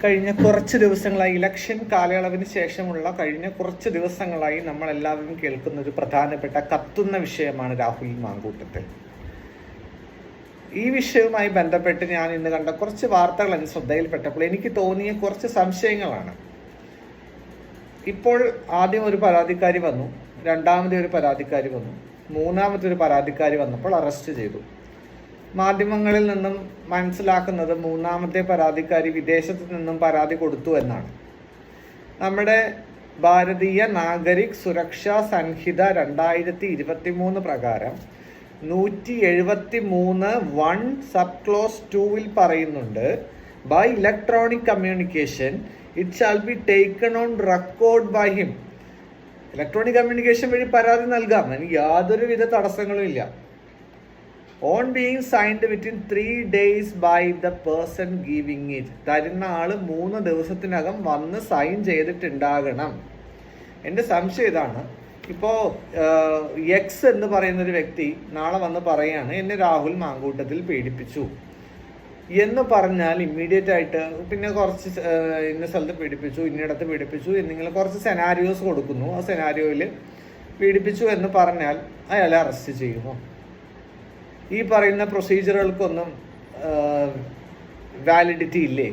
കഴിഞ്ഞ കുറച്ച് ദിവസങ്ങളായി ഇലക്ഷൻ കാലയളവിന് ശേഷമുള്ള കഴിഞ്ഞ കുറച്ച് ദിവസങ്ങളായി നമ്മളെല്ലാവരും കേൾക്കുന്ന ഒരു പ്രധാനപ്പെട്ട കത്തുന്ന വിഷയമാണ് രാഹുൽ മാങ്കൂട്ടത്തിൽ. ഈ വിഷയവുമായി ബന്ധപ്പെട്ട് ഞാൻ ഇന്ന് കണ്ട കുറച്ച് വാർത്തകൾ എൻ്റെ ശ്രദ്ധയിൽപ്പെട്ടപ്പോൾ എനിക്ക് തോന്നിയ കുറച്ച് സംശയങ്ങളാണ്. ഇപ്പോൾ ആദ്യം ഒരു പരാതിക്കാരി വന്നു, രണ്ടാമത്തെ ഒരു പരാതിക്കാരി വന്നു, മൂന്നാമത്തെ ഒരു പരാതിക്കാരി വന്നപ്പോൾ അറസ്റ്റ് ചെയ്തു. മാധ്യമങ്ങളിൽ നിന്നും മനസ്സിലാക്കുന്നത് മൂന്നാമത്തെ പരാതിക്കാരി വിദേശത്ത് നിന്നും പരാതി കൊടുത്തു എന്നാണ്. നമ്മുടെ ഭാരതീയ നാഗരിക് സുരക്ഷാ സംഹിത 2023 പ്രകാരം 173(1) സബ് ക്ലോസ് 2 പറയുന്നുണ്ട്, by electronic communication it shall be taken on record by him. Electronic communication വഴി പരാതി നൽകാം, അതിന് യാതൊരുവിധ തടസ്സങ്ങളും ഇല്ല. On being signed within 3 days by the person giving it. തരുന്ന ആള് 3 ദിവസത്തിനകം വന്ന് സൈൻ ചെയ്തിട്ടുണ്ടാകണം. എൻ്റെ സംശയം ഇതാണ്, ഇപ്പോൾ എക്സ് എന്ന് പറയുന്നൊരു വ്യക്തി നാളെ വന്ന് പറയാണ് എന്നെ രാഹുൽ മാങ്കൂട്ടത്തിൽ പീഡിപ്പിച്ചു എന്ന് പറഞ്ഞാൽ ഇമ്മീഡിയറ്റ് ആയിട്ട് പിന്നെ കുറച്ച് ഇന്ന സ്ഥലത്ത് പീഡിപ്പിച്ചു, ഇന്നിടത്ത് പീഡിപ്പിച്ചു എന്നിങ്ങനെ കുറച്ച് സെനാരിയോസ് കൊടുക്കുന്നു. ആ സെനാരിയോയിൽ പീഡിപ്പിച്ചു എന്ന് പറഞ്ഞാൽ അയാളെ അറസ്റ്റ് ചെയ്യുമോ? ഈ പറയുന്ന പ്രൊസീജിയറുകൾക്കൊന്നും വാലിഡിറ്റി ഇല്ലേ?